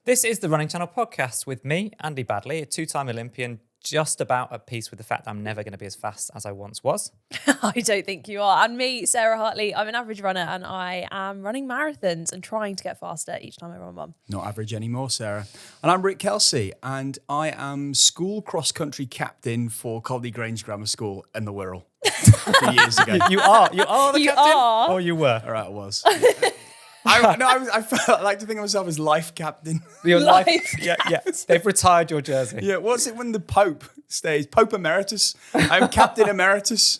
This is the Running Channel podcast with me, Andy Baddeley, a two-time Olympian, just about at peace with the fact that I'm never going to be as fast as I once was. I don't think you are. And me, Sarah Hartley, I'm an average runner and I am running marathons and trying to get faster each time I run one. Not average anymore, Sarah. And I'm Rick Kelsey and I am school cross-country captain for Colby Grange Grammar School in the Wirral. 3 years ago. You are the You captain? are. Or you were? All right, I was. I like to think of myself as life captain. Your Life Yeah. They've retired your jersey. Yeah, what's it when the Pope stays? Pope Emeritus? I'm Captain Emeritus.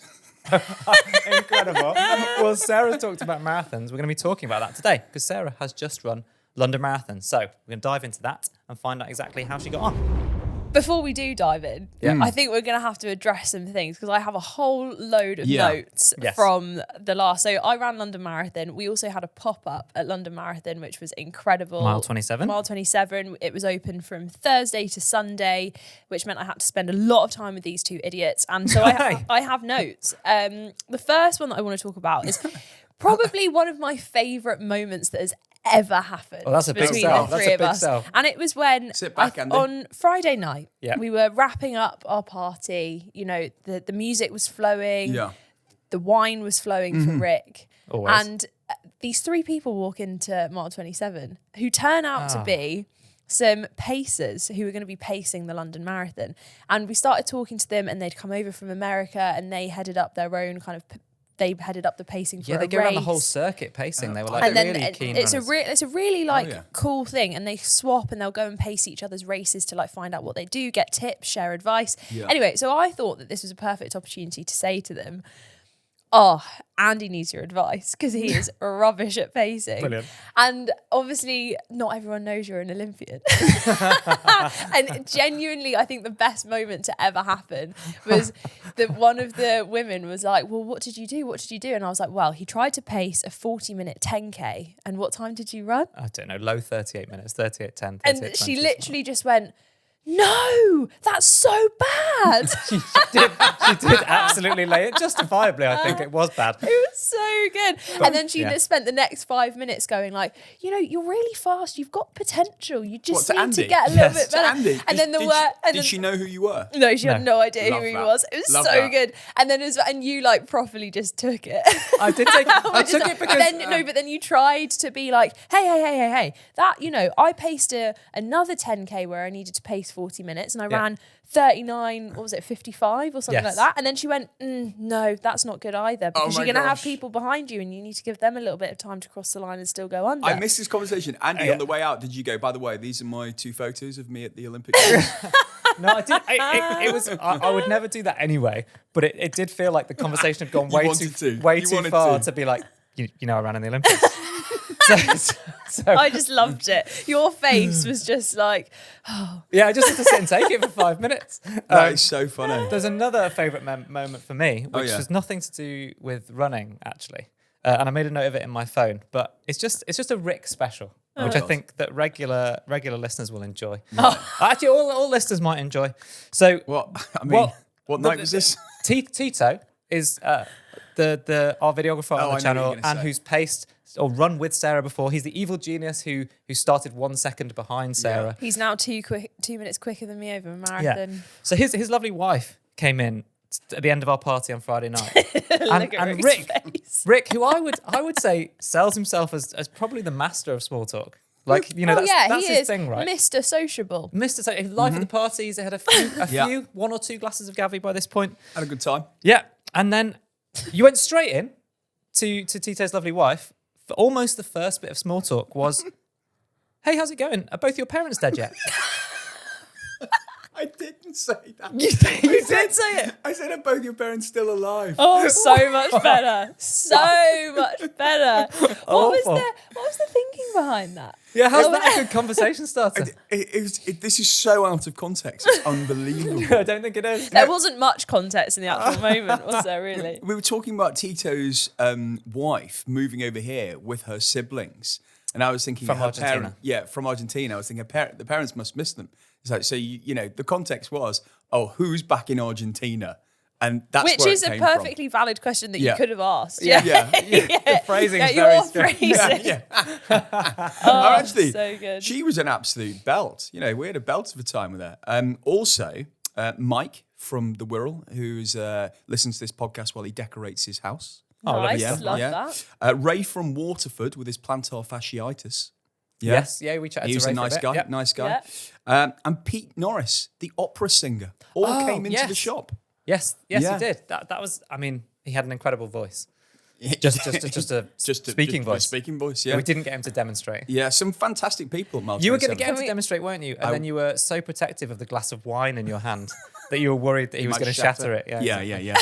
Incredible. Well, Sarah's talked about marathons. We're going to be talking about that today because Sarah has just run London Marathon. So we're going to dive into that and find out exactly how she got on. Before we do dive in, I think we're going to have to address some things because I have a whole load of notes from the last. So I ran London Marathon. We also had a pop-up at London Marathon, which was incredible. Mile 27. Mile 27. It was open from Thursday to Sunday, which meant I had to spend a lot of time with these two idiots. And so I have notes. The first one that I want to talk about is probably one of my favourite moments that has ever happened. Oh, that's a big between sell. the That's three a of big us. sell. And it was when Sit back, Andy. on Friday night, Yeah. we were wrapping up our party. You know, the music was flowing, Yeah. the wine was flowing for Rick. Always. And these three people walk into Mile 27 who turn out to be some pacers who were going to be pacing the London Marathon. And we started talking to them and they'd come over from America and they headed up their own kind of... They headed up the pacing for a Yeah, they go race. around the whole circuit pacing. They were like And then really keen it's runners. a really like yeah. cool thing, and they swap and they'll go and pace each other's races to like find out what they do, get tips, share advice. Yeah. Anyway, so I thought that this was a perfect opportunity to say to them, "Oh, Andy needs your advice because he is rubbish at pacing." Brilliant. And obviously, not everyone knows you're an Olympian. And genuinely, I think the best moment to ever happen was that one of the women was like, "Well, what did you do? What did you do?" And I was like, "Well, he tried to pace a 40-minute 10K. And what time did you run?" I don't know, low 38 minutes, 38:10, 38:20. And she literally just went, "No, that's so bad." She did absolutely lay it justifiably. I think it was bad. It was so good. And then she just spent the next 5 minutes going like, "You know, you're really fast. You've got potential. You just What, to need to Andy? get a little Yes. bit better." Andy, And then did she know who you were? No, she had No. no idea Love who he that. was. It was Love so that. good. And then and you like properly just took it. I did take it. I took it because But then you tried to be like, hey. That, you know, I paced another 10K where I needed to pace 40 minutes and I ran 39, what was it, 55 or something Yes. like that. And then she went, "No, that's not good either because my you're going to have gosh. people behind you and you need to give them a little bit of time to cross the line and still go under." I missed this conversation. Andy, Yeah. on the way out, did you go, by the way, these are my 2 photos of me at the Olympic Games? no, I did. It was. I would never do that anyway. But it did feel like the conversation had gone You way wanted too to. way You too wanted far to. to be like, you know, I ran in the Olympics. so I just loved it. Your face was just like, yeah, I just had to sit and take it for 5 minutes. That is so funny. There's another favourite moment for me, which has nothing to do with running actually, and I made a note of it in my phone. But it's just a Rick special, which I think that regular listeners will enjoy. Actually, all listeners might enjoy. So, What night was this? Tito is our videographer on I know the what you're channel gonna and say. who's paced or run with Sarah before. He's the evil genius who started 1 second behind Sarah. he's now 2 minutes quicker than me over a marathon. So his lovely wife came in at the end of our party on Friday night. Look at and Rick's face. Rick, who I would say sells himself as probably the master of small talk. Like, you know, that's he his is thing, right? Mr. Sociable. Mr. So life at the parties, they had a few, 1 or 2 glasses of Gavi by this point. Had a good time. Yeah. And then you went straight in to Tito's lovely wife. For almost the first bit of small talk was, "Hey, how's it going? Are both your parents dead yet?" I didn't say that. You did say it. I said, are both your parents still alive? Oh, so much better. So much better. What was the thinking behind that? Yeah, how's that a good conversation starter? This is so out of context. It's unbelievable. I don't think it is. There wasn't much context in the actual moment, was there really? We were talking about Tito's wife moving over here with her siblings. And I was thinking... From her Argentina. from Argentina. I was thinking the parents must miss them. So you know, the context was, oh, who's back in Argentina? And that's which where is it a came perfectly valid question that you could have asked. Yeah. The phrasing is your very strange. phrasing. Oh, actually, so good. she was an absolute belt. You know, we had a belt of a time with her. Also, Mike from the Wirral, who's listens to this podcast while he decorates his house. Nice, love that. Ray from Waterford with his plantar fasciitis. Yeah. Yes, yeah, we chatted He was to Ray a for nice bit. guy, Yep. nice guy. And Pete Norris, the opera singer, all came into the yes. shop. Yes, Yeah. he did. That was. I mean, he had an incredible voice. Just a speaking voice. Speaking voice, yeah. We didn't get him to demonstrate. Yeah, some fantastic people at Mile You were going to 27. get him to demonstrate, weren't you? And then you were so protective of the glass of wine in your hand that you were worried that he was might going to shatter it. Yeah.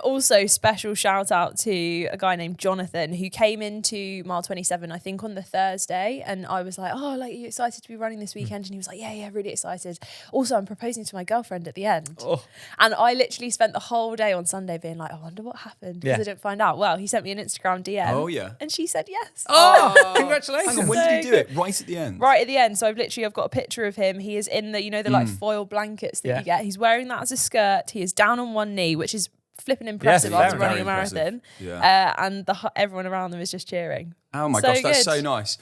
Also, special shout out to a guy named Jonathan who came into Mile 27, I think on the Thursday. And I was like, oh, like, are you excited to be running this weekend? And he was like, yeah, really excited. Also, I'm proposing to my girlfriend at the end. Oh. And I literally spent the whole day on Sunday being like, I wonder what happened because I didn't find out. Well, he sent me an Instagram DM. Oh, yeah. And she said yes. Oh, congratulations. Hang on, when did you do it? Right at the end? Right at the end. So I've got a picture of him. He is in the, the like foil blankets that you get. He's wearing that as a skirt. He is down on one knee, which is flipping impressive after running a marathon. Yeah. And everyone around them is just cheering. Oh my So gosh, that's good. so nice.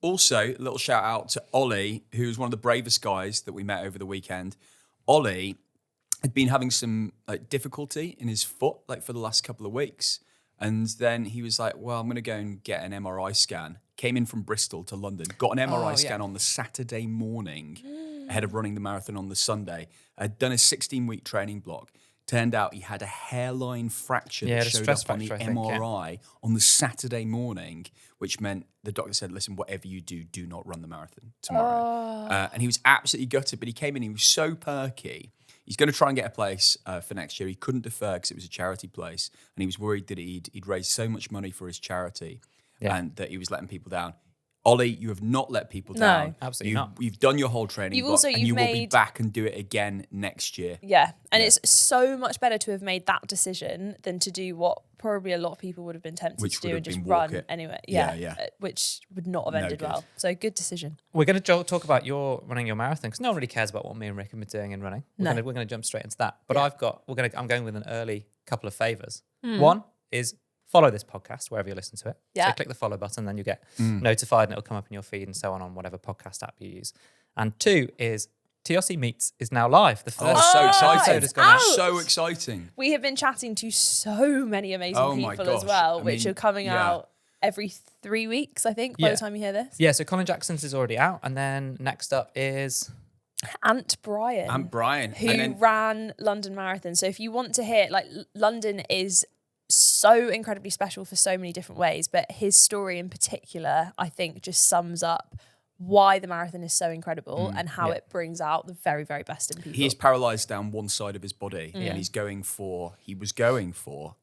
Also, a little shout out to Ollie, who's one of the bravest guys that we met over the weekend. Ollie had been having some difficulty in his foot for the last couple of weeks. And then he was like, well, I'm going to go and get an MRI scan. Came in from Bristol to London, got an MRI scan on the Saturday morning ahead of running the marathon on the Sunday. Had done a 16-week training block. Turned out he had a hairline fracture that showed up on the MRI on the Saturday morning, which meant the doctor said, listen, whatever you do, do not run the marathon tomorrow. And he was absolutely gutted, but he came in, he was so perky. He's going to try and get a place for next year. He couldn't defer because it was a charity place, and he was worried that he'd raised so much money for his charity and that he was letting people down. Ollie, you have not let people down. No, absolutely not. You've done your whole training block, and you will be back and do it again next year. Yeah, and it's so much better to have made that decision than to do what probably a lot of people would have been tempted to do and just run anyway. Yeah, which would not have ended well. So good decision. We're going to talk about running your marathon because no one really cares about what me and Rick have been doing in running. We're going to jump straight into that. But I'm going with an early couple of favours. One is follow this podcast wherever you listen to it. Yeah. So click the follow button, then you get notified and it'll come up in your feed and so on whatever podcast app you use. And two is TRC Meets is now live. The first so exciting. episode has gone out. So exciting. We have been chatting to so many amazing people as well, which are coming out every 3 weeks, I think, by the time you hear this. Yeah, so Colin Jackson's is already out. And then next up is Ant Bryan. Who ran London Marathon. So if you want to hear, London is so incredibly special for so many different ways, but his story in particular, I think, just sums up why the marathon is so incredible and how it brings out the very, very best in people. He is paralysed down one side of his body and he was going for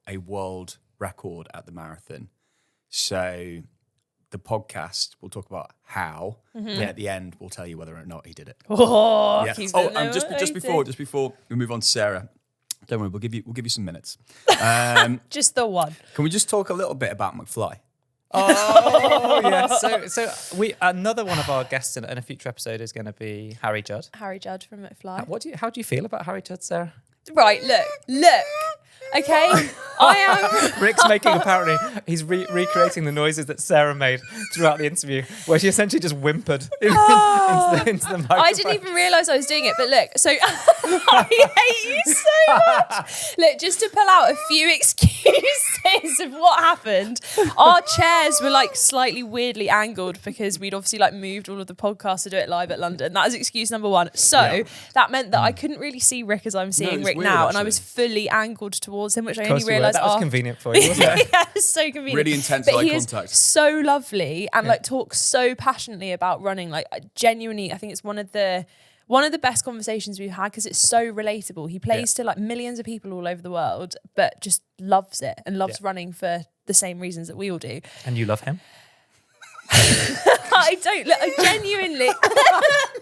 a world record at the marathon. So the podcast will talk about how, and at the end we'll tell you whether or not he did it. Just before we move on to Sarah, don't worry, we'll give you some minutes. Just the one. Can we just talk a little bit about McFly? Oh yeah. So another one of our guests in a future episode is going to be Harry Judd. Harry Judd from McFly. How do you feel about Harry Judd, Sarah? Right, look. Okay, I am. Rick's he's recreating the noises that Sarah made throughout the interview, where she essentially just whimpered into the microphone. I didn't even realise I was doing it, but look, so I hate you so much. Look, just to pull out a few excuses of what happened, our chairs were slightly weirdly angled because we'd obviously moved all of the podcasts to do it live at London. That is excuse number one. So that meant that I couldn't really see Rick as I'm seeing Rick now, actually. and I was fully angled towards him, which I only realised that was convenient for you, wasn't it? Yeah, it was so convenient. Really intense but eye he contact. is so lovely and talks so passionately about running. Genuinely, I think it's one of the best conversations we've had because it's so relatable. He plays to millions of people all over the world, but just loves it and loves running for the same reasons that we all do. And you love him? I don't. Look, I genuinely.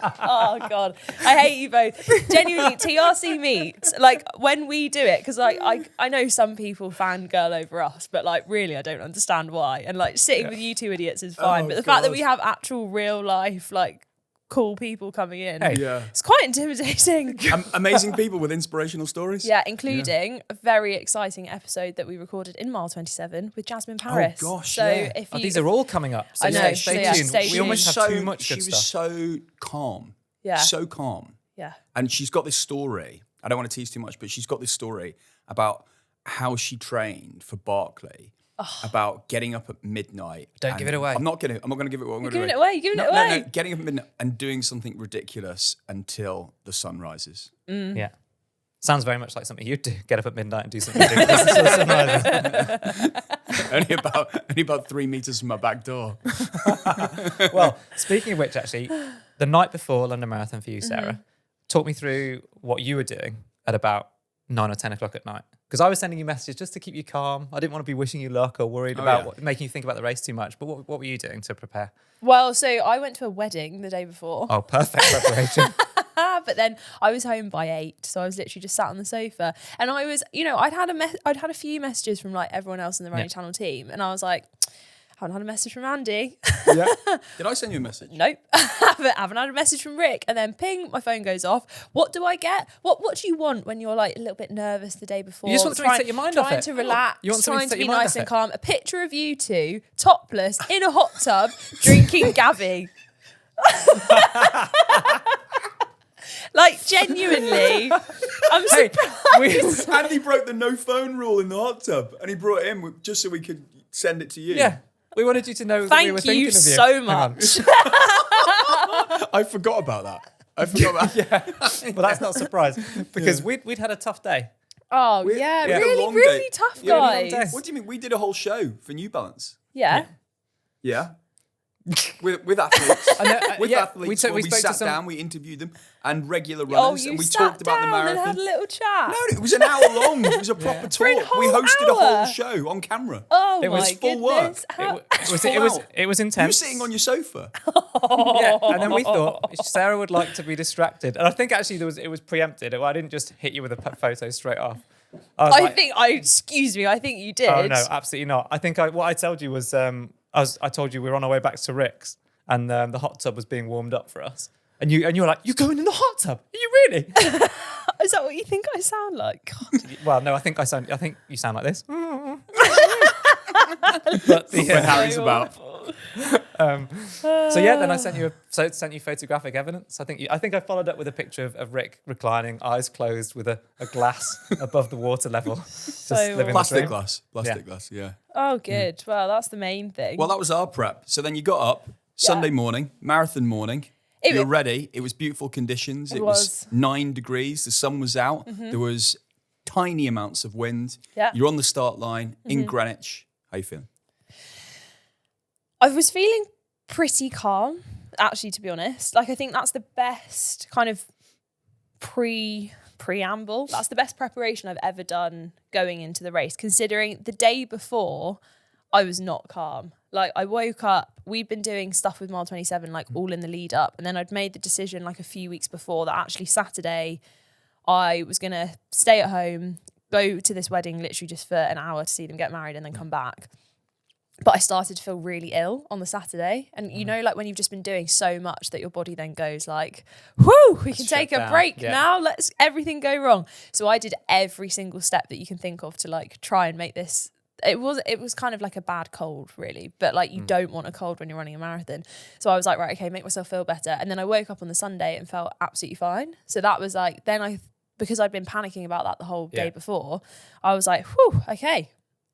Oh God, I hate you both. Genuinely, TRC Meets, when we do it, because I know some people fangirl over us, but really I don't understand why. And sitting with you two idiots is fine, but the fact that we have actual real life cool people coming in. Hey. Yeah. It's quite intimidating. Amazing people with inspirational stories. Yeah, including a very exciting episode that we recorded in mile 27 with Jasmine Paris. Oh, gosh, so yeah. if you, These are all coming up. So I know, stay so tuned. stay We almost tuned. have too much She good was stuff. so calm. Yeah. So calm. yeah. And she's got this story. I don't want to tease too much, but she's got this story about how she trained for Barclay. About getting up at midnight. Don't give it away. I'm not gonna give it away. You're giving it away. You're giving it away. No, getting up at midnight and doing something ridiculous until the sun rises. Yeah. Sounds very much like something you'd do. Get up at midnight and do something ridiculous. until the sun rises. only about 3 meters from my back door. Well, speaking of which, actually, the night before London Marathon for you, Sarah, talk me through what you were doing at about 9 or 10 o'clock at night. Because I was sending you messages just to keep you calm. I didn't want to be wishing you luck or worried about making you think about the race too much. But what were you doing to prepare? Well, so I went to a wedding the day before. Oh, perfect preparation. But then I was home by 8, so I was literally just sat on the sofa, and I was, I'd had a few messages from like everyone else in the Running Channel team, and I was like, haven't had a message from Andy. Yeah. Did I send you a message? Nope. haven't had a message from Rick. And then ping, my phone goes off. What do I get? What do you want when you're like a little bit nervous the day before? You just want something to take your mind off Trying it. to relax, You want something trying to to take be your mind nice off and it. calm. A picture of you two, topless, in a hot tub, drinking Gabby. Like, genuinely. I'm surprised. Andy broke the no phone rule in the hot tub, and he brought it in just so we could send it to you. Yeah. We wanted you to know that we were Thank thinking you of you. so Hang on. much. I forgot about that. I forgot about that. Well, that's not a surprise because we'd had a tough day. Oh, We yeah. had a Really, long really day. tough, Yeah, long day. guys. What do you mean? We did a whole show for New Balance. Yeah. Yeah. with athletes. With athletes, we we spoke sat to some. down, we interviewed them, and regular Oh, runners, you and we sat talked about the down and marathon. had a little chat. No, it was an hour long. It was a proper talk. a whole We hosted a whole hour? show on camera. Oh, It was my full work. goodness. How- It was intense. You were sitting on your sofa. Yeah, and then we thought Sarah would like to be distracted, and I think actually it was preempted. I didn't just hit you with a photo straight off. I excuse me, I think you did. Oh no, absolutely not. I think what I told you was I told you we were on our way back to Rick's, and the hot tub was being warmed up for us, and you were like, "You're going in the hot tub? Are you really?" Is that what you think I sound like? God. Well, no, I think you sound like this. But When Harry's about. So yeah, then I sent you photographic evidence. I think I followed up with a picture of Rick reclining, eyes closed, with a glass above the water level, just living the Plastic dream. glass. Plastic glass, yeah. Oh, good. Well, that's the main thing. Well, that was our prep. So then you got up, Sunday morning, marathon morning. You were ready. It was beautiful conditions. It was 9 degrees. The sun was out. There was tiny amounts of wind. Yeah. You're on the start line in Greenwich. How you feeling? I was feeling pretty calm, actually, to be honest. Like, I think that's the best kind of preamble. That's the best preparation I've ever done going into the race, considering the day before I was not calm. Like, I woke up, we'd been doing stuff with Mile 27, like all in the lead up. And then I'd made the decision like a few weeks before that actually Saturday, I was going to stay at home, go to this wedding literally just for an hour to see them get married and then come back. But I started to feel really ill on the Saturday. And you know, like when you've just been doing so much that your body then goes like, whoo, we can take a break now. Let's everything go wrong. So I did every single step that you can think of to like try and make this. It was kind of like a bad cold, really. But like you don't want a cold when you're running a marathon. So I was like, right, okay, make myself feel better. And then I woke up on the Sunday and felt absolutely fine. So that was like, because I'd been panicking about that the whole day before, I was like, whew, okay.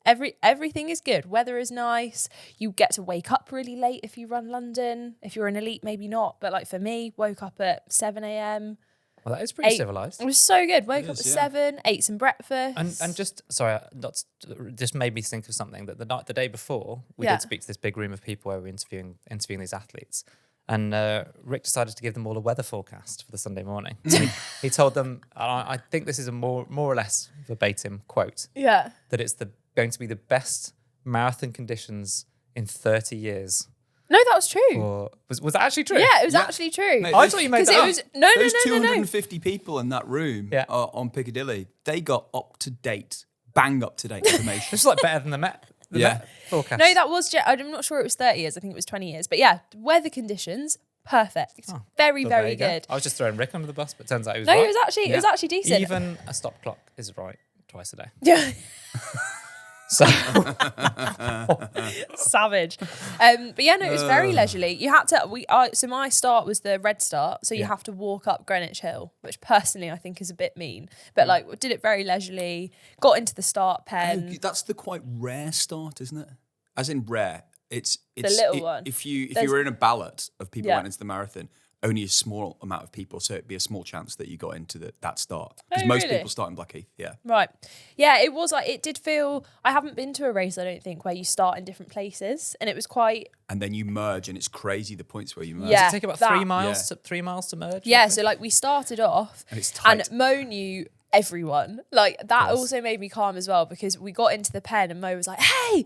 Everything is good. Weather is nice. You get to wake up really late if you run London. If you're an elite, maybe not. But like for me, woke up at 7 a.m. Well, that is pretty civilized. It was so good. Woke up at 7, ate some breakfast. And just just made me think of something that the day before we did speak to this big room of people where we were interviewing these athletes. And Rick decided to give them all a weather forecast for the Sunday morning. He told them, I think this is a more or less verbatim quote. Yeah. That it's going to be the best marathon conditions in 30 years. No, that was true. Was that actually true? Yeah, it was actually true. Mate, I thought you made that up. Those 250 people in that room on Piccadilly, they got bang up to date information. This is like better than the Met forecast. No, that was, I'm not sure it was 30 years. I think it was 20 years. But yeah, weather conditions, perfect. Very, Well, very there you go. good. I was just throwing Rick under the bus, but it turns out he was No, right. it was actually decent. Even a stop clock is right twice a day. Yeah. So Savage. But yeah, no, it was very leisurely. You had to, so my start was the red start. So you have to walk up Greenwich Hill, which personally I think is a bit mean, but like did it very leisurely, got into the start pen. Oh, that's the quite rare start, isn't it? As in rare. It's the little one. If you were in a ballot of people Yeah. went into the marathon, only a small amount of people, so it'd be a small chance that you got into that start. Because most really? people start in Blackheath, yeah. Right. Yeah, it was like, it did feel, I haven't been to a race, I don't think, where you start in different places. And it was quite... And then you merge, and it's crazy the points where you merge. Yeah. does it take about that- 3 miles to 3 miles to merge? Yeah, roughly? so like we started off And it's tight. and Mo knew everyone. Like that also made me calm as well, because we got into the pen and Mo was like, hey,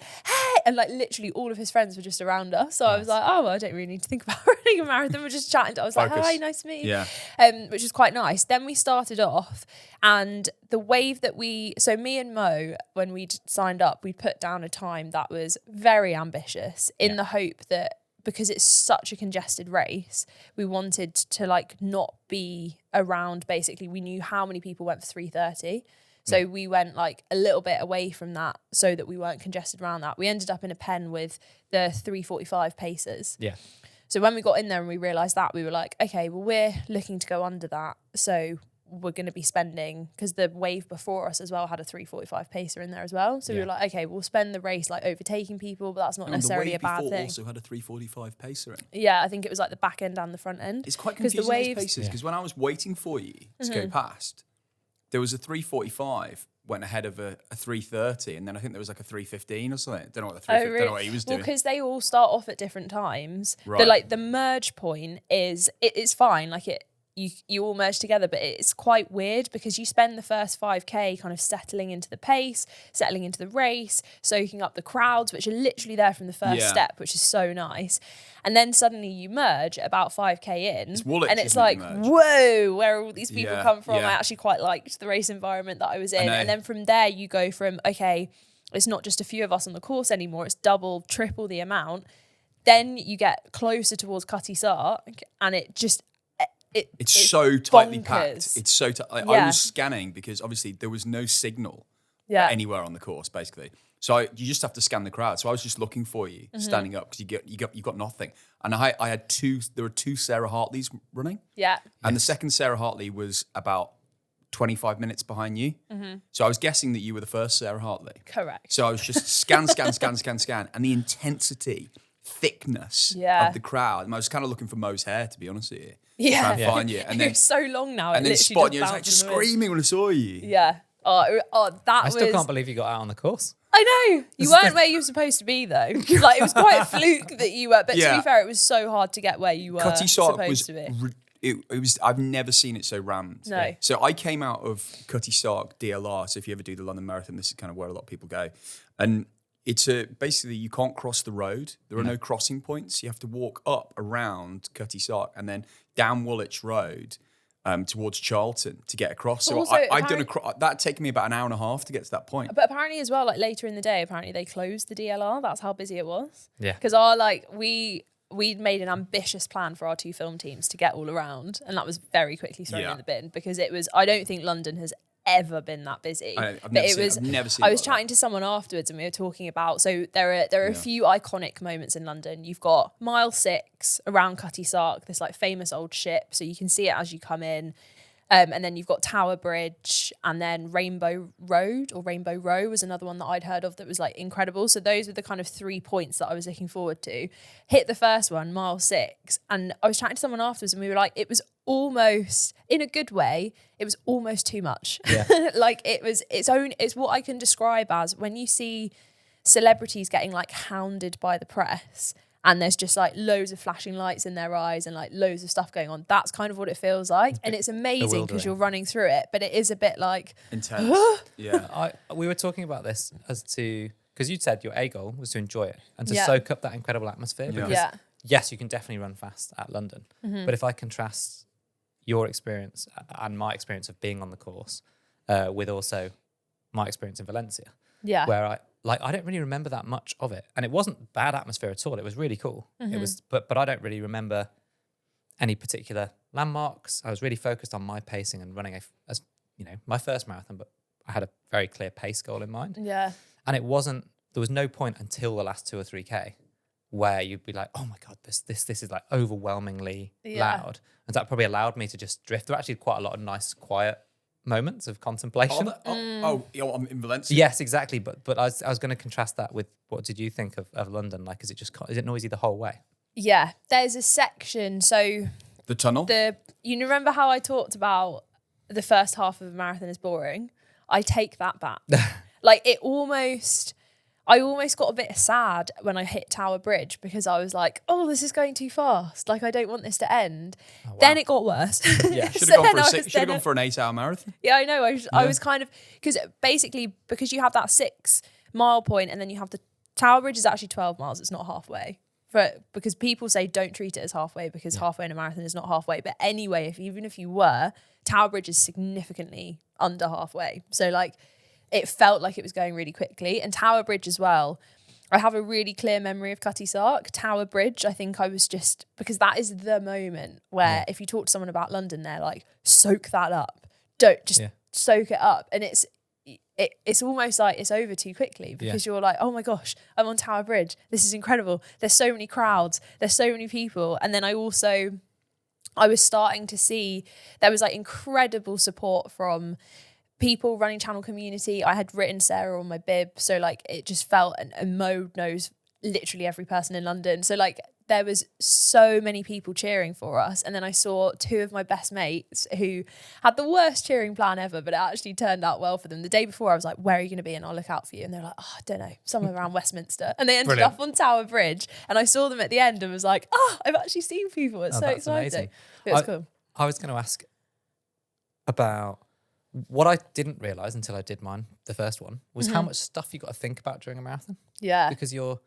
and like literally all of his friends were just around us. So I was like, oh, well, I don't really need to think about running a marathon. We're just chatting. I was like, hi, nice to meet you. Yeah. Which was quite nice. Then we started off, and the wave that so me and Mo, when we signed up, we put down a time that was very ambitious in the hope that, because it's such a congested race, we wanted to like not be around. Basically, we knew how many people went for 3:30. So we went like a little bit away from that so that we weren't congested around that. We ended up in a pen with the 3:45 pacers. Yeah. So when we got in there and we realised that, we were like, okay, well, we're looking to go under that. So we're going to be spending, because the wave before us as well had a 3:45 pacer in there as well. So we were like, okay, we'll spend the race like overtaking people, but that's not necessarily a bad thing. Also had a 3:45 pacer in. Yeah, I think it was like the back end and the front end. It's quite confusing, those paces, because when I was waiting for you to go past, there was a 3:45 went ahead of a 3:30, and then I think there was like a 3:15 or something. Don't know what don't know what he was doing. Well, because they all start off at different times. Right. The merge point is it's fine. Like you all merge together, but it's quite weird because you spend the first 5K kind of settling into the pace, settling into the race, soaking up the crowds, which are literally there from the first step, which is so nice. And then suddenly you merge about 5K in, and it's like, whoa, where all these people come from. I actually quite liked the race environment that I was in. And then from there you go from, okay, it's not just a few of us on the course anymore, it's double, triple the amount. Then you get closer towards Cutty Sark, and it just... It's so tightly bonkers. packed. It's so tight. I was scanning because obviously there was no signal anywhere on the course, basically. So you just have to scan the crowd. So I was just looking for you, standing up, because you got nothing. And I had there were 2 Sarah Hartleys running. Yeah. And the second Sarah Hartley was about 25 minutes behind you. So I was guessing that you were the first Sarah Hartley. Correct. So I was just scan, and the intensity, thickness of the crowd. And I was kind of looking for Mo's hair, to be honest with you. Yeah. Trying to find you. And then, it was so long now. And then spotting you, I was like just screaming when I saw you. Yeah. I still can't believe you got out on the course. I know. You weren't where you were supposed to be, though. Like, it was quite a fluke that you were. But to be fair, it was so hard to get where you were supposed to be. It was. I've never seen it so rammed. No. So I came out of Cutty Sark DLR. So if you ever do the London Marathon, this is kind of where a lot of people go. And it's basically you can't cross the road. There are no crossing points. You have to walk up around Cutty Sark and then down Woolwich Road towards Charlton to get across. So I'd done that taken me about an hour and a half to get to that point. But apparently as well, like later in the day, apparently they closed the DLR. That's how busy it was. Yeah. Because we'd made an ambitious plan for our 2 film teams to get all around, and that was very quickly thrown in the bin, because it was, I don't think London has ever been that busy. I've never seen I was chatting to someone afterwards and we were talking about, so there are a few iconic moments in London. You've got mile 6 around Cutty Sark, this like famous old ship, so you can see it as you come in. And then you've got Tower Bridge, and then Rainbow Road or Rainbow Row was another one that I'd heard of that was like incredible. So those were the kind of 3 points that I was looking forward to. Hit the first one, mile 6, and I was chatting to someone afterwards and we were like, it was almost, in a good way, it was almost too much. Yeah. Like it's what I can describe as when you see celebrities getting like hounded by the press, and there's just like loads of flashing lights in their eyes and like loads of stuff going on. That's kind of what it feels like. And it's amazing because you're running through it, but it is a bit like... intense. Yeah. We were talking about this as to... Because you'd said your A goal was to enjoy it and to soak up that incredible atmosphere. Because yes, you can definitely run fast at London. But if I contrast your experience and my experience of being on the course with also my experience in Valencia, where I don't really remember that much of it, and it wasn't bad atmosphere at all. It was really cool. It was, but I don't really remember any particular landmarks. I was really focused on my pacing and running as my first marathon, but I had a very clear pace goal in mind. Yeah. And there was no point until the last 2 or 3K where you'd be like, oh my God, this is like overwhelmingly loud. And that probably allowed me to just drift. There were actually quite a lot of nice, quiet moments of contemplation. In Valencia? Yes, exactly. But I was going to contrast that with, what did you think of London? Like, is it noisy the whole way? Yeah. There's a section. So The tunnel? You remember how I talked about the first half of a marathon is boring? I take that back. Like I almost got a bit sad when I hit Tower Bridge because I was like, oh, this is going too fast. Like, I don't want this to end. Oh, wow. Then it got worse. Yeah, should have gone for an 8-hour marathon. Yeah, I know. I was kind of, because you have that 6 mile point and then you have the Tower Bridge is actually 12 miles. It's not halfway. Because people say don't treat it as halfway because halfway in a marathon is not halfway. But anyway, even if you were, Tower Bridge is significantly under halfway. So like, it felt like it was going really quickly. And Tower Bridge as well. I have a really clear memory of Cutty Sark. Tower Bridge, I think I was just, because that is the moment where if you talk to someone about London, they're like, soak that up. Soak it up. And it's almost like it's over too quickly because you're like, oh my gosh, I'm on Tower Bridge. This is incredible. There's so many crowds. There's so many people. And then I was starting to see there was like incredible support from people running channel community. I had written Sarah on my bib. So like it just felt, and Mo knows literally every person in London. So like there was so many people cheering for us. And then I saw 2 of my best mates who had the worst cheering plan ever, but it actually turned out well for them. The day before I was like, where are you going to be? And I'll look out for you. And they're like, oh, I don't know, somewhere around Westminster. And they ended up on Tower Bridge. And I saw them at the end and was like, oh, I've actually seen people. It's so exciting. Amazing. It was cool. I was going to ask about what I didn't realise until I did mine, the first one, was how much stuff you got to think about during a marathon. Yeah. Because you're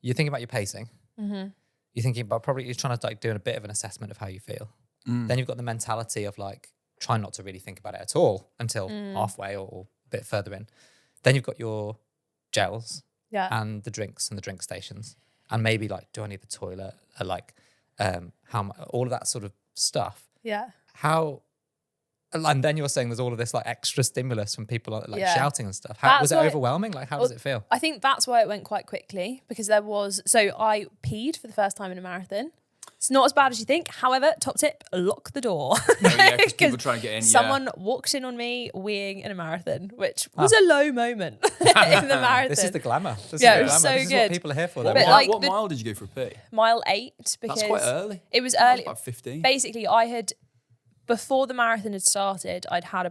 thinking about your pacing. Mm-hmm. You're thinking about you're trying to like doing a bit of an assessment of how you feel. Then you've got the mentality of like trying not to really think about it at all until halfway or a bit further in. Then you've got your gels and the drinks and the drink stations. And maybe like, do I need the toilet? Or like all of that sort of stuff. Yeah. And then you're saying there's all of this like extra stimulus from people like shouting and stuff. Was it overwhelming? Like, how does it feel? I think that's why it went quite quickly because I peed for the first time in a marathon. It's not as bad as you think. However, top tip, lock the door. Oh, yeah, because people trying to get in. Someone walked in on me weeing in a marathon, which was a low moment in the marathon. This is the glamour. It was so this is good. What people are here for. What mile did you go for a pee? Mile 8 because that's quite early. It was early. About 15. Basically, before the marathon had started, I'd had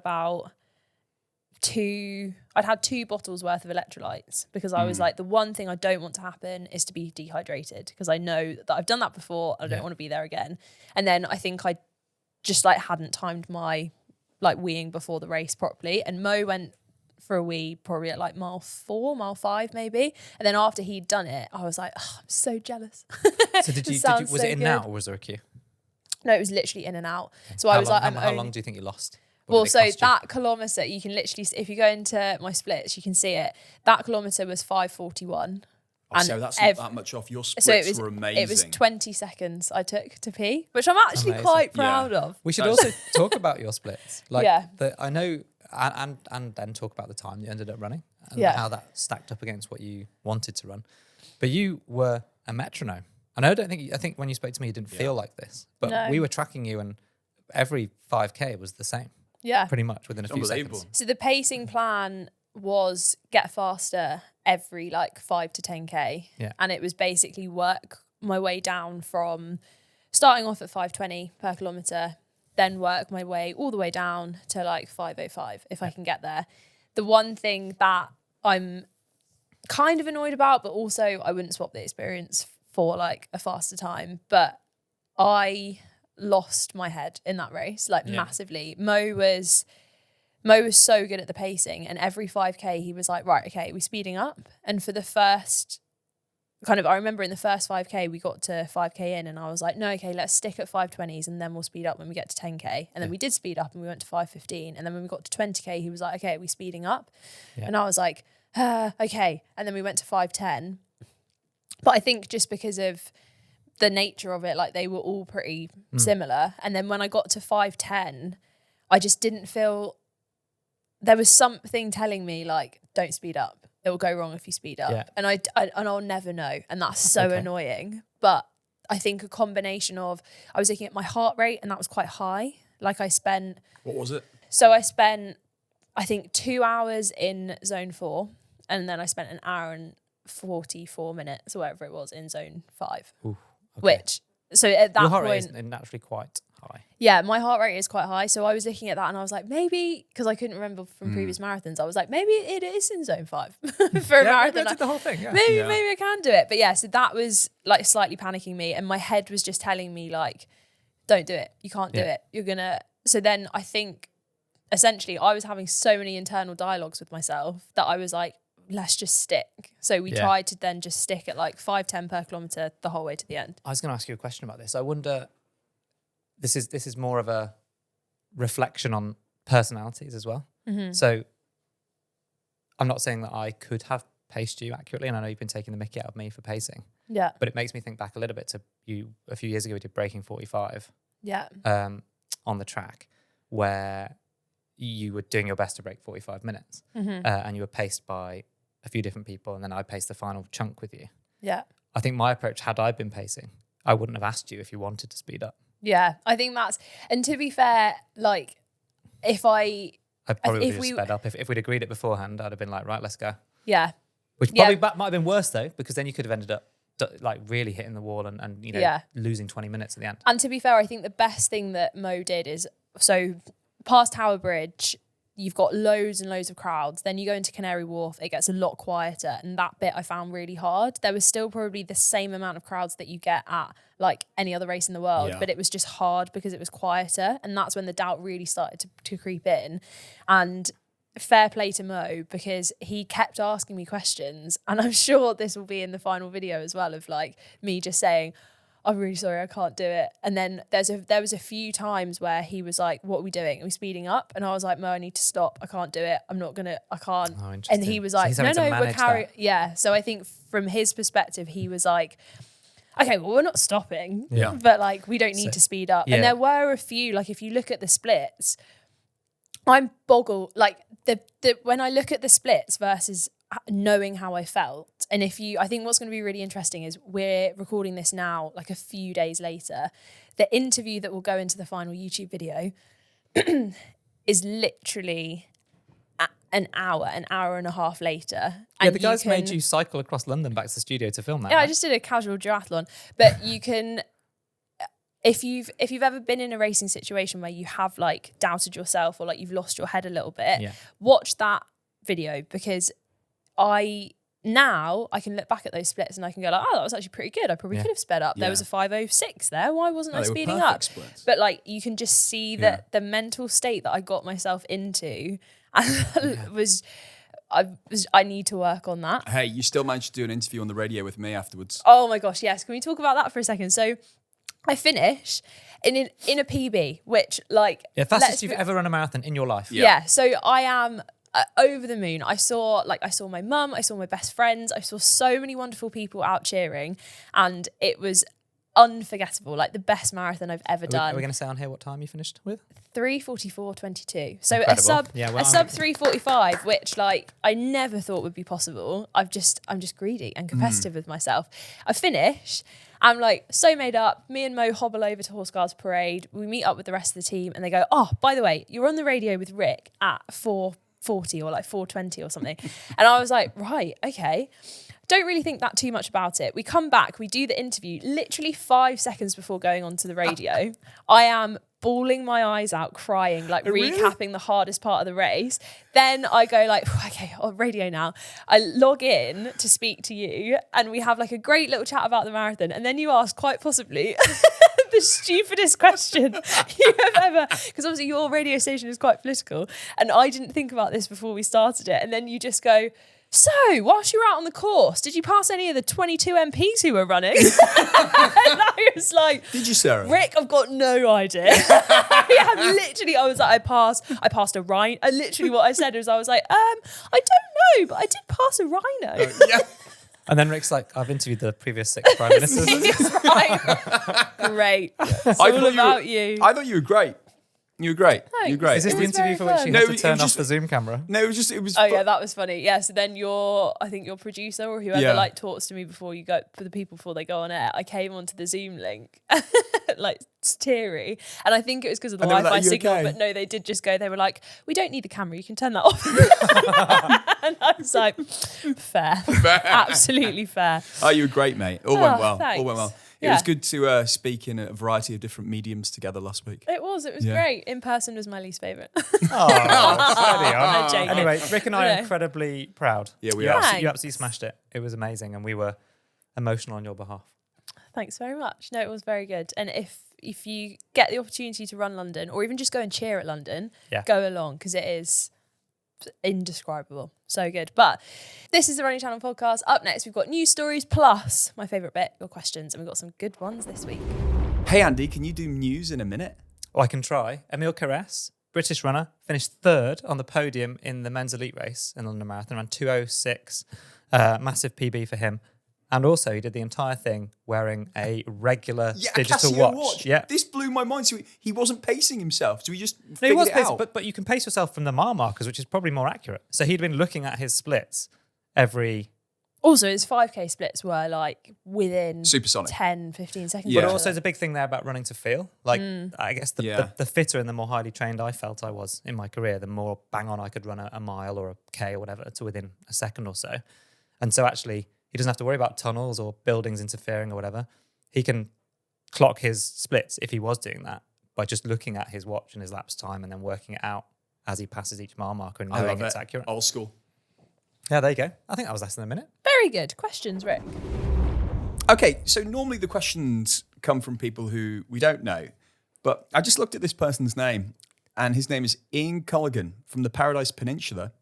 2 bottles worth of electrolytes because I was like, the one thing I don't want to happen is to be dehydrated because I know that I've done that before. I don't want to be there again. And then I think I just like hadn't timed my like weeing before the race properly. And Mo went for a wee probably at like mile 4, mile 5 maybe. And then after he'd done it, I was like, oh, I'm so jealous. So was it in now or was there a queue? No, it was literally in and out. So I was like, how long do you think you lost? Well, so that kilometre, you can literally, if you go into my splits, you can see it. That kilometre was 5:41. Oh, so that's not that much off. Your splits were amazing. It was 20 seconds I took to pee, which I'm actually quite proud of. We should also talk about your splits. I know, and then talk about the time you ended up running and how that stacked up against what you wanted to run. But you were a metronome. And I think when you spoke to me, you didn't feel like this. But we were tracking you and every 5K was the same. Yeah. Pretty much within a few seconds. So the pacing plan was get faster every like 5 to 10K. Yeah. And it was basically work my way down from starting off at 5:20 per kilometre, then work my way all the way down to like 5:05 if I can get there. The one thing that I'm kind of annoyed about, but also I wouldn't swap the experience for like a faster time, but I lost my head in that race massively. Mo was so good at the pacing, and every 5K he was like, right, okay, we're speeding up. And for the first I remember in the first 5K we got to 5K in and I was like, no, okay, let's stick at 5:20s and then we'll speed up when we get to 10K. And then we did speed up and we went to 5:15, and then when we got to 20K he was like, okay, we're speeding up. And I was like, okay. And then we went to 5:10. But I think just because of the nature of it, like they were all pretty similar. And then when I got to 5:10, I just didn't feel, there was something telling me like, don't speed up. It will go wrong if you speed up. Yeah. And I'll never know. And that's so annoying. But I think a combination of, I was looking at my heart rate and that was quite high. Like I spent... What was it? So I spent, I think 2 hours in zone 4 and then I spent an hour and 44 minutes or whatever it was in zone 5. Ooh, okay. Which, so at that Your heart point... rate is naturally quite high. Yeah, my heart rate is quite high. So I was looking at that and I was like, maybe, because I couldn't remember from previous marathons, I was like, maybe it is in zone 5 for a marathon. I did the whole thing, yeah. Maybe I can do it. But yeah, so that was like slightly panicking me. And my head was just telling me like, don't do it. You can't do it. You're going to... So then I think essentially I was having so many internal dialogues with myself that I was like, let's just stick. So we tried to then just stick at like 5:10 per kilometre the whole way to the end. I was going to ask you a question about this. I wonder, this is more of a reflection on personalities as well. Mm-hmm. So I'm not saying that I could have paced you accurately, and I know you've been taking the mickey out of me for pacing. Yeah. But it makes me think back a little bit to you a few years ago. We did Breaking 45 Yeah. on the track, where you were doing your best to break 45 minutes, and you were paced by a few different people, and then I paced the final chunk with you. Yeah. I think my approach, had I been pacing, I wouldn't have asked you if you wanted to speed up. Yeah. I think that's, and to be fair, like if I probably would have sped up. If we'd agreed it beforehand, I'd have been like, right, let's go. Yeah. Which probably might have been worse though, because then you could have ended up like really hitting the wall and you know losing 20 minutes at the end. And to be fair, I think the best thing that Mo did is, so past Tower Bridge, you've got loads and loads of crowds. Then you go into Canary Wharf, it gets a lot quieter. And that bit I found really hard. There was still probably the same amount of crowds that you get at like any other race in the world, but it was just hard because it was quieter. And that's when the doubt really started to creep in. And fair play to Mo, because he kept asking me questions. And I'm sure this will be in the final video as well, of like me just saying, I'm really sorry, I can't do it. And then there was a few times where he was like, what are we doing? Are we speeding up? And I was like, Mo, I need to stop. I can't do it. I can't. Oh, and he was like, so no, we're carrying. Yeah. So I think from his perspective, he was like, okay, well, we're not stopping, but like, we don't need to speed up. And there were a few, like if you look at the splits, I'm boggled. Like when I look at the splits versus knowing how I felt. And I think what's going to be really interesting is we're recording this now, like a few days later. The interview that will go into the final YouTube video is literally an hour and a half later. And the guys made you cycle across London back to the studio to film that. Yeah, right? I just did a casual duathlon. But you can, if you've ever been in a racing situation where you have like doubted yourself or like you've lost your head a little bit, watch that video, because I can look back at those splits and I can go like, oh, that was actually pretty good. I probably could have sped up. There was a 5:06 there. Why wasn't I speeding up? Splits. But like, you can just see that the mental state that I got myself into I need to work on that. Hey, you still managed to do an interview on the radio with me afterwards. Oh my gosh, yes. Can we talk about that for a second? So I finish in a PB, which like... Yeah, fastest you've ever run a marathon in your life. Yeah, so I am... over the moon. I saw my mum, I saw my best friends, I saw so many wonderful people out cheering, and it was unforgettable, like the best marathon I've ever done. Are we going to say on here what time you finished with? 3:44:22. So incredible. a sub 3:45, which like I never thought would be possible. I'm just greedy and competitive with myself. I finish. I'm like so made up. Me and Mo hobble over to Horse Guards Parade. We meet up with the rest of the team, and they go, "Oh, by the way, you're on the radio with Rick at 4:40 or like 4:20 or something." And I was like, right, okay. Don't really think that too much about it. We come back, we do the interview literally 5 seconds before going onto the radio. I am bawling my eyes out, crying, like recapping the hardest part of the race. Then I go like, okay, on radio now. I log in to speak to you and we have like a great little chat about the marathon. And then you ask quite possibly the stupidest question you have ever, because obviously your radio station is quite political. And I didn't think about this before we started it. And then you just go, so, whilst you were out on the course, did you pass any of the 22 MPs who were running? And I was like, did you, Sarah? Rick, I've got no idea. I was like, I passed a rhino. Literally what I said was, I was like, I don't know, but I did pass a rhino. Yeah. And then Rick's like, I've interviewed the previous 6 prime ministers. Great. It's all about you. I thought you were great. You were great. Thanks. You were great. Is this the interview for which you had to turn off the Zoom camera? No, it was. Oh yeah, that was funny. Yeah, so then I think your producer or whoever like talks to me before they go on air. I came onto the Zoom link, like teary, and I think it was because of the Wi-Fi signal. Okay? But no, they did just go. They were like, "We don't need the camera. You can turn that off." And I was like, "Fair, absolutely fair." Oh, you were great, mate. All went well. Thanks. All went well. It was good to speak in a variety of different mediums together last week. It was great. In person was my least favourite. Anyway, Rick and I are incredibly proud. Yeah, we are. You absolutely smashed it. It was amazing, and we were emotional on your behalf. Thanks very much. No, it was very good. And if you get the opportunity to run London, or even just go and cheer at London, go along, because it is indescribable. So good. But this is the Running Channel podcast. Up next, we've got news stories plus my favourite bit, your questions, and we've got some good ones this week. Hey Andy, can you do news in a minute? Oh, I can try. Emil Caress, British runner, finished 3rd on the podium in the men's elite race in London Marathon, around 2:06. Massive PB for him. And also, he did the entire thing wearing a regular digital watch. Yeah, this blew my mind. So he wasn't pacing himself. So he just he was pacing, but you can pace yourself from the mile markers, which is probably more accurate. So he'd been looking at his splits every. Also, his 5K splits were like within supersonic 10, 15 seconds. Yeah. But also, there's a big thing there about running to feel. Like, I guess the fitter and the more highly trained I felt I was in my career, the more bang on I could run a mile or a K or whatever to within a second or so. And so actually, he doesn't have to worry about tunnels or buildings interfering or whatever. He can clock his splits if he was doing that by just looking at his watch and his lapse time and then working it out as he passes each mile marker and knowing it's accurate. Old school. Yeah, there you go. I think that was less than a minute. Very good. Questions, Rick? Okay, so normally the questions come from people who we don't know, but I just looked at this person's name, and his name is Ian Colligan from the Paradise Peninsula,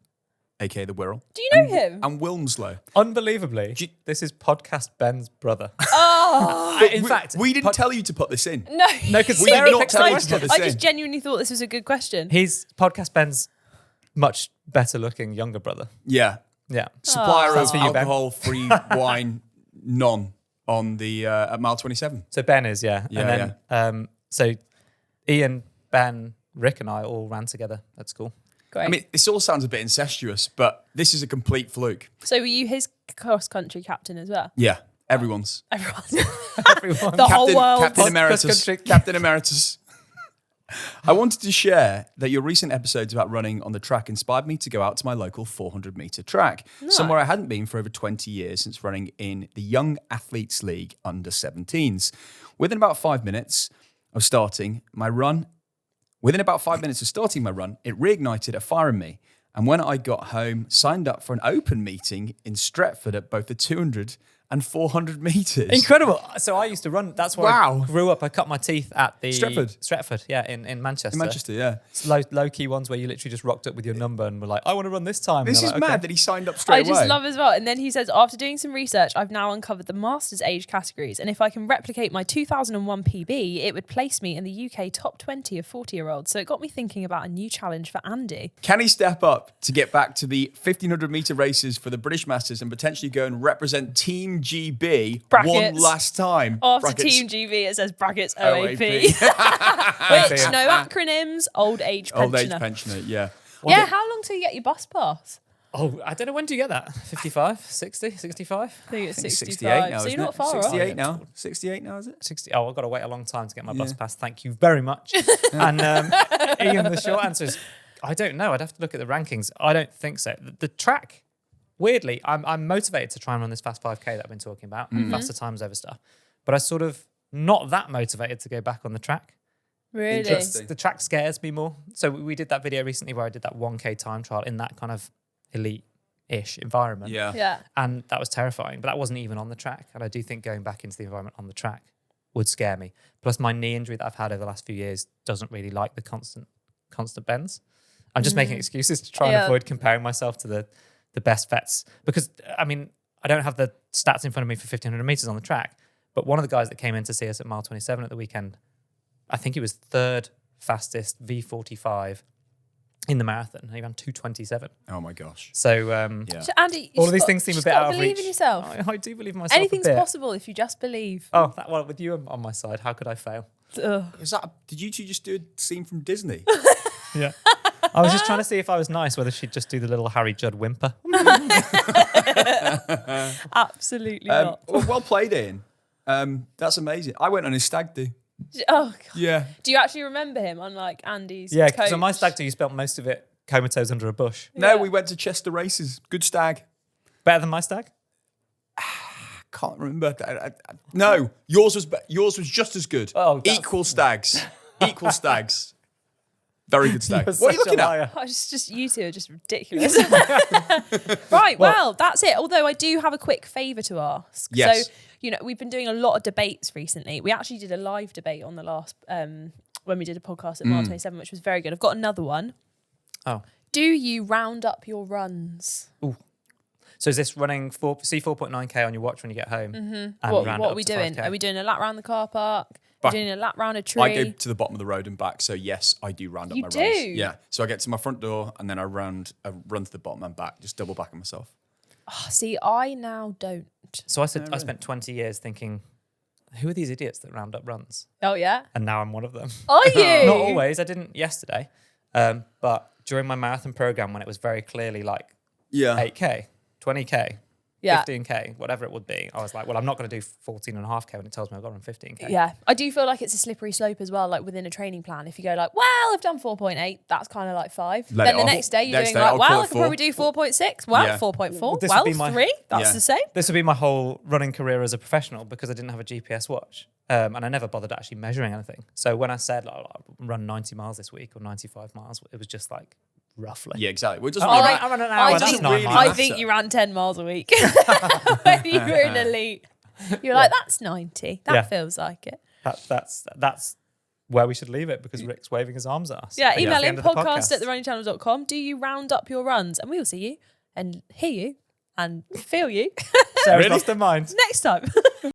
aka the Wirral. Do you know him? And Wilmslow. Unbelievably, this is Podcast Ben's brother. Oh! In fact, we didn't tell you to put this in. No, because we did not tell you to put this in. I just genuinely thought this was a good question. He's Podcast Ben's much better looking younger brother. Yeah. Yeah. Supplier of alcohol-free wine, none on the at mile 27. So Ben is, and then so Ian, Ben, Rick, and I all ran together at school. Great. I mean, this all sounds a bit incestuous, but this is a complete fluke. So were you his cross-country captain as well? Yeah, everyone's. The whole world. Captain Emeritus. I wanted to share that your recent episodes about running on the track inspired me to go out to my local 400-metre track, somewhere I hadn't been for over 20 years since running in the Young Athletes League under 17s. Within about 5 minutes of starting my run, it reignited a fire in me. And when I got home, signed up for an open meeting in Stretford at both the 200 and 400 metres. Incredible. So I used to run. That's where I grew up. I cut my teeth at the... Stretford, yeah, in Manchester. In Manchester, yeah. It's low-key ones where you literally just rocked up with your number and were like, I want to run this time. This is like, mad that he signed up straight away. I just love as well. And then he says, after doing some research, I've now uncovered the Masters age categories. And if I can replicate my 2001 PB, it would place me in the UK top 20 of 40-year-olds. So it got me thinking about a new challenge for Andy. Can he step up to get back to the 1,500-metre races for the British Masters and potentially go and represent Team GB brackets. One last time? After Team GB, it says brackets OAP. Which, no acronyms, old age pensioner. Old age pensioner, yeah. How long till you get your bus pass? Oh, I don't know, when do you get that? 55, 60, 65? I think it's 68 now, so you're not far 68 off. now. 68 now, is it? 60. Oh, I've got to wait a long time to get my bus pass. Thank you very much. And Ian, the short answer is, I don't know. I'd have to look at the rankings. I don't think so. The track, weirdly, I'm motivated to try and run this fast 5K that I've been talking about, and faster times over stuff. But I sort of not that motivated to go back on the track. Really? Interesting. The track scares me more. So we did that video recently where I did that 1K time trial in that kind of elite-ish environment. Yeah. And that was terrifying, but that wasn't even on the track. And I do think going back into the environment on the track would scare me. Plus my knee injury that I've had over the last few years doesn't really like the constant bends. I'm just making excuses to try and avoid comparing myself to the best vets. Because, I mean, I don't have the stats in front of me for 1,500 metres on the track, but one of the guys that came in to see us at mile 27 at the weekend, I think he was third fastest V45 in the marathon. He ran 2:27. Oh my gosh. So, So Andy, all of these things seem a bit out of reach. Believe in yourself. I do believe in myself. Anything's a bit. possible if you just believe. Oh, with you on my side, how could I fail? Did you two just do a scene from Disney? Yeah. I was just trying to see if I was nice, whether she'd just do the little Harry Judd whimper. Absolutely not. Well played, Ian. That's amazing. I went on his stag do. Oh, God. Yeah. Do you actually remember him, unlike Andy's Yeah, because coach? on my stag do, you spent most of it comatose under a bush. No, Yeah. we went to Chester races. Good stag. Better than my stag? Can't remember. No, yours was just as good. Oh, that's- Equal stags. Equal stags. Very good stag. You're What are you such a looking at? liar. Oh, it's just you two are just ridiculous. Right, well, that's it. Although I do have a quick favour to ask. Yes. So, we've been doing a lot of debates recently. We actually did a live debate on the last, when we did a podcast at Mile 27, which was very good. I've got another one. Oh. Do you round up your runs? So is this running 4.9k on your watch when you get home? Mm-hmm. What are we doing? 5K? Are we doing a lap round the car park? Back- Doing a lap round a tree? I go to the bottom of the road and back, so yes, I do round up You my do? runs. Yeah, so I get to my front door and then I run to the bottom and back, just double back on myself. Oh, see, I now don't. So I spent 20 years thinking, who are these idiots that round up runs? Oh, yeah? And now I'm one of them. Are you? Not always. I didn't yesterday. But during my marathon program, when it was very clearly like Yeah. 8k, 20k, Yeah. 15k, whatever it would be, I was like, well, I'm not going to do 14.5k when it tells me I've got to run 15k. Yeah, I do feel like it's a slippery slope as well, like within a training plan. If you go like, well, I've done 4.8, that's kind of like 5. Let then it the off. next day you're Next doing day, like, I'll well, call I it could 4. probably do 4.6. Well, Yeah. 4.4. this Well, would be my- 3. That's Yeah. the same. This would be my whole running career as a professional because I didn't have a GPS watch. And I never bothered actually measuring anything. So when I said like, I'll run 90 miles this week or 95 miles, it was just like roughly. Yeah, exactly. Well, it doesn't Oh, really I ran an I hour. think- That's 9 really miles. I matter. think you ran 10 miles a week when you were in elite. You're like, that's 90. That Yeah. feels like it. That's where we should leave it because Rick's waving his arms at us. Yeah, But email that's the in end of the podcast@therunningchannel.com. Do you round up your runs? And we will see you and hear you and feel you Sarah's Really? lost her mind. next time.